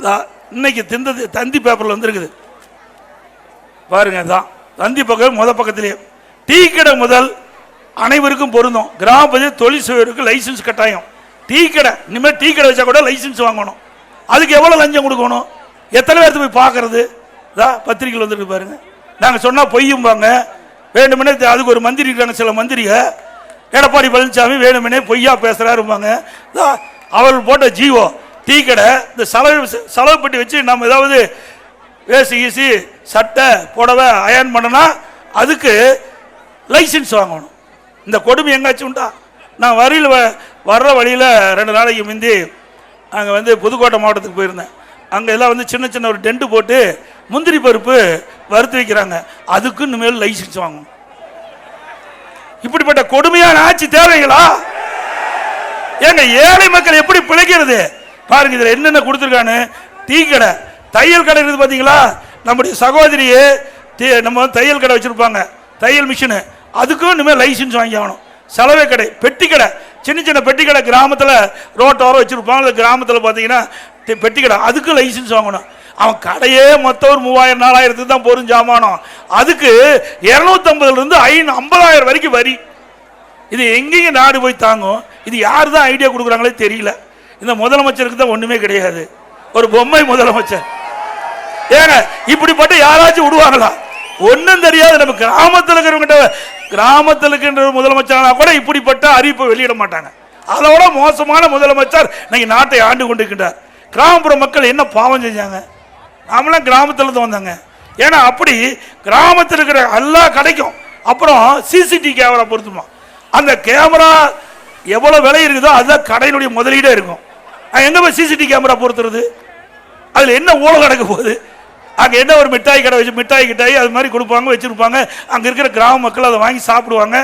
இன்னைக்கு தந்தி பேப்பரில் வந்துருக்குது பாருங்க. தான் தந்தி பக்கம் முத பக்கத்திலேயே டீ கடை முதல் அனைவருக்கும் பொருந்தும். கிராம தொழில் செய்வதற்கு லைசன்ஸ் கட்டாயம். டீ கடை இனிமேல் டீ கடை வச்சா கூட லைசன்ஸ் வாங்கணும். அதுக்கு எவ்வளோ லஞ்சம் கொடுக்கணும்? எத்தனை பேர்த்து போய் பார்க்கறது? பத்திரிகையில் வந்துருக்கு பாருங்க. நாங்கள் சொன்னால் பொய்யும்பாங்க. வேணுமெனே அதுக்கு ஒரு மந்திரி இருக்காங்க, சில மந்திரிக எடப்பாடி பழனிசாமி வேணுமெனே பொய்யா பேசுறாருப்பாங்க. அவர்கள் போட்ட ஜீவோ டீ கடை இந்த செலவு பெட்டி வச்சு நம்ம ஏதாவது வேசி ஈசி சட்டை புடவை அயன் பண்ணனா அதுக்கு லைசன்ஸ் வாங்கணும். இந்த கொடுமை எங்காச்சும் உண்டா? நான் வர்ற வழியில் 2 நாளைக்கு முந்தி அங்கே புதுக்கோட்டை மாவட்டத்துக்கு போயிருந்தேன். அங்கே எல்லாம் சின்ன சின்ன ஒரு டென்ட் போட்டு முந்திரி பருப்பு வறுத்து வைக்கிறாங்க. அதுக்கு இனிமேல் லைசன்ஸ் வாங்கணும். இப்படிப்பட்ட கொடுமையான ஆட்சி தேவைகளா? ஏங்க ஏழை மக்கள் எப்படி பிழைக்கிறது பாருங்க. இதில் என்னென்ன கொடுத்துருக்கான்னு. டீ கடை, தையல் கடை இருக்குது பார்த்தீங்களா? நம்முடைய சகோதரியே நம்ம தையல் கடை வச்சுருப்பாங்க, தையல் மிஷினு. அதுக்கும் இனிமேல் லைசன்ஸ் வாங்கி ஆகணும். சலவை கடை, பெட்டி கடை, சின்ன சின்ன பெட்டி கடை கிராமத்தில் ரோட்டோரம் வச்சுருப்பாங்க. அந்த கிராமத்தில் பார்த்தீங்கன்னா பெட்டி கடை, அதுக்கு லைசன்ஸ் வாங்கணும். அவன் கடையே மொத்தம் ஒரு 3000-4000 தான் பொருள் ஜாமானம். அதுக்கு 250 50,000 வரைக்கும் வரி. இது எங்கேயும் நாடு போய் தாங்கும்? இது யார் தான் ஐடியா கொடுக்குறாங்களே தெரியல. இந்த முதலமைச்சருக்கு தான் ஒன்றுமே கிடையாது, ஒரு பொம்மை முதலமைச்சர். ஏங்க இப்படிப்பட்ட யாராச்சும் விடுவாங்களா? ஒன்றும் தெரியாது. நம்ம கிராமத்தில் இருக்கிறவங்கிட்ட கிராமத்தில் இருக்கின்ற முதலமைச்சரானா கூட இப்படிப்பட்ட அறிவிப்பை வெளியிட மாட்டாங்க. அதோட மோசமான முதலமைச்சர் இன்னைக்கு நாட்டை ஆண்டு கொண்டிருக்கின்றார். கிராமப்புற மக்கள் என்ன பாவம் செஞ்சாங்க? நாமெல்லாம் கிராமத்திலிருந்து வந்தாங்க. ஏன்னா அப்படி கிராமத்தில் இருக்கிற எல்லா கிடைக்கும். அப்புறம் சிசிடிவி கேமரா பொருத்துமா. அந்த கேமரா எவ்வளோ விலை இருக்குதோ அதுதான் கடையினுடைய முதலீடே இருக்கும். எங்கே போய் சிசிடிவி கேமரா பொறுத்துறது? அதில் என்ன ஊழல் நடக்க போகுது? அங்கே என்ன ஒரு மிட்டாய் கடை வச்சு மிட்டாய் அது மாதிரி கொடுப்பாங்க, வச்சுருப்பாங்க. அங்கே இருக்கிற கிராம மக்கள் அதை வாங்கி சாப்பிடுவாங்க.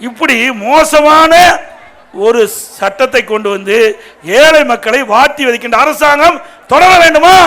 இப்படி மோசமான ஒரு சட்டத்தை கொண்டு வந்து ஏழை மக்களை வாட்டி வதைக்கின்ற அரசாங்கம் தொடர வேண்டுமா?